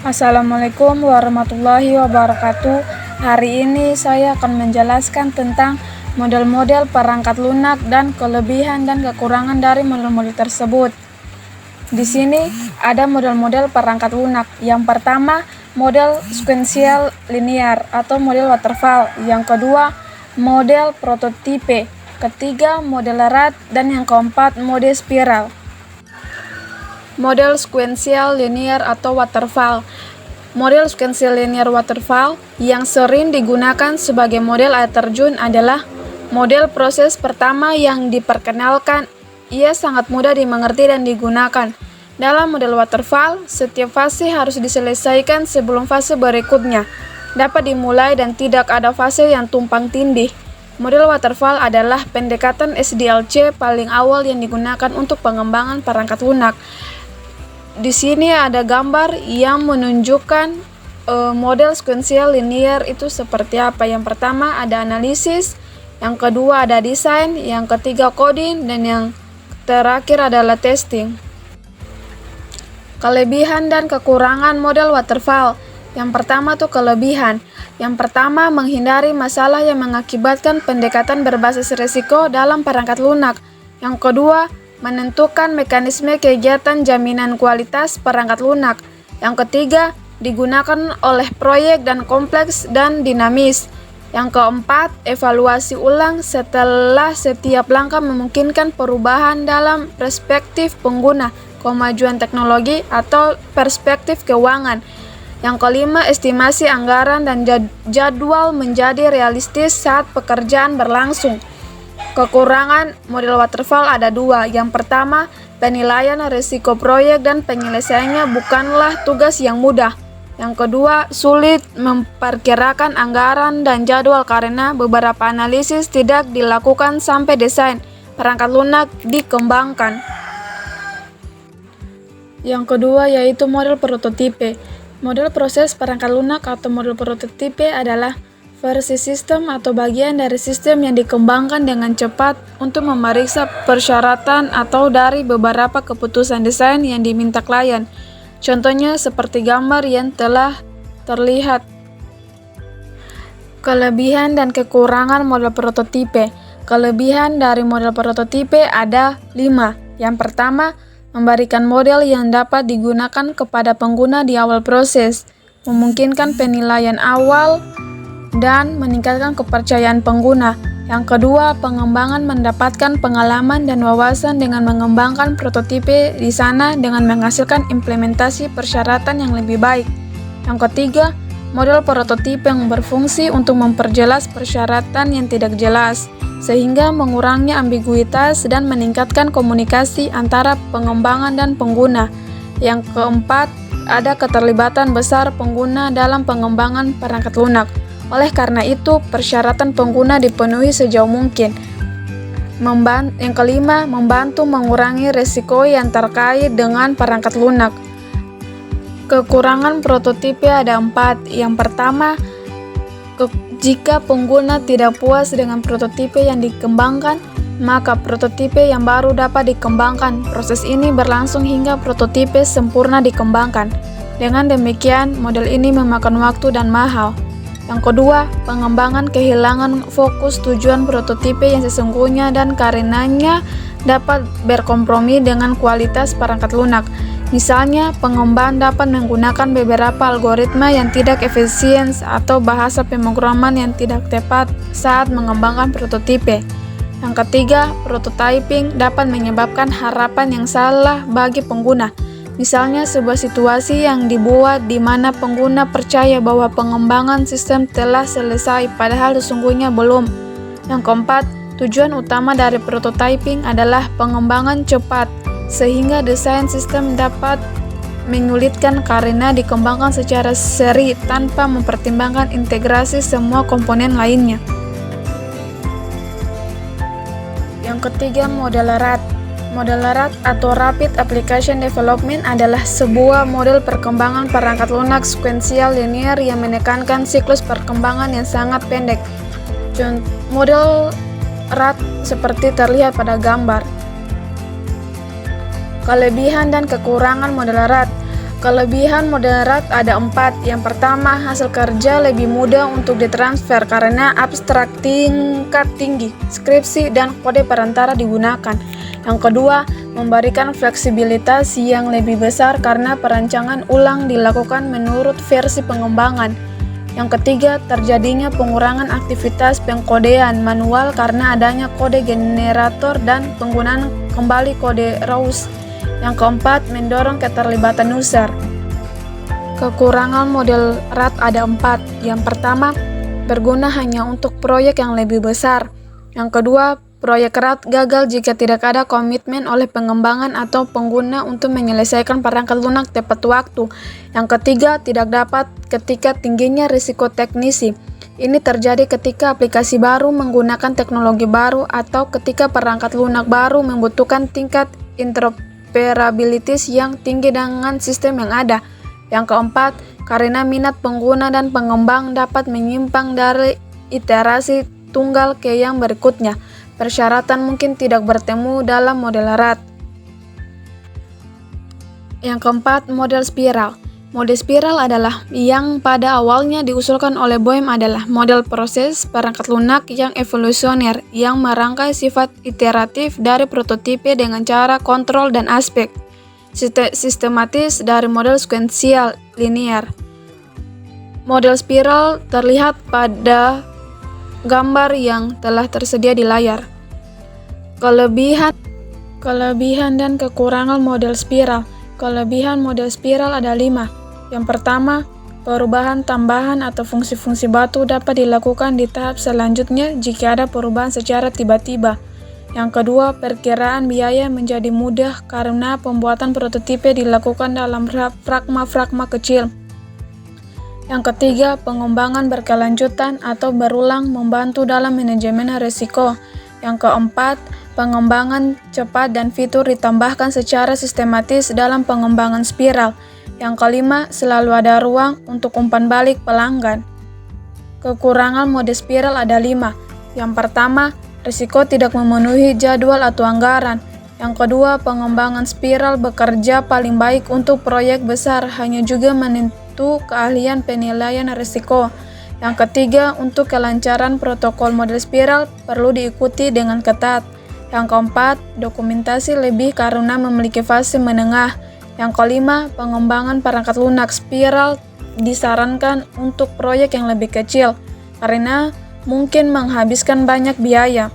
Assalamualaikum warahmatullahi wabarakatuh. Hari ini saya akan menjelaskan tentang model-model perangkat lunak dan kelebihan dan kekurangan dari model-model tersebut. Di sini ada model-model perangkat lunak. Yang pertama, model sequential linear atau model waterfall. Yang kedua, model prototipe. Ketiga, model erat, dan yang keempat, mode spiral. Model sequential linear atau waterfall. Model sequential linear waterfall yang sering digunakan sebagai model air terjun adalah model proses pertama yang diperkenalkan. Ia sangat mudah dimengerti dan digunakan. Dalam model waterfall, setiap fase harus diselesaikan sebelum fase berikutnya dapat dimulai dan tidak ada fase yang tumpang tindih. Model waterfall adalah pendekatan SDLC paling awal yang digunakan untuk pengembangan perangkat lunak. Di sini ada gambar yang menunjukkan model sequential linear itu seperti apa. Yang pertama ada analisis, yang kedua ada desain, yang ketiga coding, dan yang terakhir adalah testing. Kelebihan dan kekurangan model waterfall. Yang pertama tuh kelebihan. Yang pertama, menghindari masalah yang mengakibatkan pendekatan berbasis risiko dalam perangkat lunak. Yang kedua, menentukan mekanisme kegiatan jaminan kualitas perangkat lunak. Yang ketiga, digunakan oleh proyek dan kompleks dan dinamis. Yang keempat, evaluasi ulang setelah setiap langkah memungkinkan perubahan dalam perspektif pengguna, kemajuan teknologi, atau perspektif keuangan. Yang kelima, estimasi anggaran dan jadwal menjadi realistis saat pekerjaan berlangsung. Kekurangan model waterfall ada dua. Yang pertama, penilaian risiko proyek dan penyelesaiannya bukanlah tugas yang mudah. Yang kedua, sulit memperkirakan anggaran dan jadwal karena beberapa analisis tidak dilakukan sampai desain perangkat lunak dikembangkan. Yang kedua yaitu model prototipe. Model proses perangkat lunak atau model prototipe adalah versi sistem atau bagian dari sistem yang dikembangkan dengan cepat untuk memeriksa persyaratan atau dari beberapa keputusan desain yang diminta klien. Contohnya seperti gambar yang telah terlihat. Kelebihan dan kekurangan model prototipe. Kelebihan dari model prototipe ada 5. Yang pertama, memberikan model yang dapat digunakan kepada pengguna di awal proses, memungkinkan penilaian awal dan meningkatkan kepercayaan pengguna. Yang kedua, pengembangan mendapatkan pengalaman dan wawasan dengan mengembangkan prototipe di sana dengan menghasilkan implementasi persyaratan yang lebih baik. Yang ketiga, model prototipe yang berfungsi untuk memperjelas persyaratan yang tidak jelas, sehingga mengurangi ambiguitas dan meningkatkan komunikasi antara pengembangan dan pengguna. Yang keempat, ada keterlibatan besar pengguna dalam pengembangan perangkat lunak. Oleh karena itu, persyaratan pengguna dipenuhi sejauh mungkin. Yang kelima, membantu mengurangi risiko yang terkait dengan perangkat lunak. Kekurangan prototipe ada 4. Yang pertama, jika pengguna tidak puas dengan prototipe yang dikembangkan, maka prototipe yang baru dapat dikembangkan. Proses ini berlangsung hingga prototipe sempurna dikembangkan. Dengan demikian, model ini memakan waktu dan mahal. Yang kedua, pengembangan kehilangan fokus tujuan prototipe yang sesungguhnya dan karenanya dapat berkompromi dengan kualitas perangkat lunak. Misalnya, pengembang dapat menggunakan beberapa algoritma yang tidak efisien atau bahasa pemrograman yang tidak tepat saat mengembangkan prototipe. Yang ketiga, prototyping dapat menyebabkan harapan yang salah bagi pengguna. Misalnya sebuah situasi yang dibuat di mana pengguna percaya bahwa pengembangan sistem telah selesai padahal sesungguhnya belum. Yang keempat, tujuan utama dari prototyping adalah pengembangan cepat, sehingga desain sistem dapat menyulitkan karena dikembangkan secara seri tanpa mempertimbangkan integrasi semua komponen lainnya. Yang ketiga, model erat. Model erat atau Rapid Application Development adalah sebuah model perkembangan perangkat lunak sequential linear yang menekankan siklus perkembangan yang sangat pendek. Model erat seperti terlihat pada gambar. Kelebihan dan kekurangan model erat. Kelebihan model RAT ada 4. Yang pertama, hasil kerja lebih mudah untuk ditransfer karena abstrak tingkat tinggi, skripsi, dan kode perantara digunakan. Yang kedua, memberikan fleksibilitas yang lebih besar karena perancangan ulang dilakukan menurut versi pengembangan. Yang ketiga, terjadinya pengurangan aktivitas pengkodean manual karena adanya kode generator dan penggunaan kembali kode RAWs. Yang keempat, mendorong keterlibatan user. Kekurangan model RAT ada 4. Yang pertama, berguna hanya untuk proyek yang lebih besar. Yang kedua, proyek RAT gagal jika tidak ada komitmen oleh pengembangan atau pengguna untuk menyelesaikan perangkat lunak tepat waktu. Yang ketiga, tidak dapat ketika tingginya risiko teknisi. Ini terjadi ketika aplikasi baru menggunakan teknologi baru atau ketika perangkat lunak baru membutuhkan tingkat interoperabilitas yang tinggi dengan sistem yang ada. Yang keempat, karena minat pengguna dan pengembang dapat menyimpang dari iterasi tunggal ke yang berikutnya. Persyaratan mungkin tidak bertemu dalam model RAT. Yang keempat, model spiral. Model spiral adalah yang pada awalnya diusulkan oleh Boehm adalah model proses perangkat lunak yang evolusioner yang merangkai sifat iteratif dari prototipe dengan cara kontrol dan aspek sistematis dari model sekuensial linear. Model spiral terlihat pada gambar yang telah tersedia di layar. Kelebihan dan kekurangan model spiral. Kelebihan model spiral ada 5. Yang pertama, perubahan tambahan atau fungsi-fungsi batu dapat dilakukan di tahap selanjutnya jika ada perubahan secara tiba-tiba. Yang kedua, perkiraan biaya menjadi mudah karena pembuatan prototipe dilakukan dalam fragma-fragma kecil. Yang ketiga, pengembangan berkelanjutan atau berulang membantu dalam manajemen risiko. Yang keempat, pengembangan cepat dan fitur ditambahkan secara sistematis dalam pengembangan spiral. Yang kelima, selalu ada ruang untuk umpan balik pelanggan. Kekurangan mode spiral ada 5. Yang pertama, risiko tidak memenuhi jadwal atau anggaran. Yang kedua, pengembangan spiral bekerja paling baik untuk proyek besar, hanya juga menentu keahlian penilaian risiko. Yang ketiga, untuk kelancaran protokol model spiral perlu diikuti dengan ketat. Yang keempat, dokumentasi lebih karena memiliki fase menengah. Yang kelima, pengembangan perangkat lunak spiral disarankan untuk proyek yang lebih kecil karena mungkin menghabiskan banyak biaya.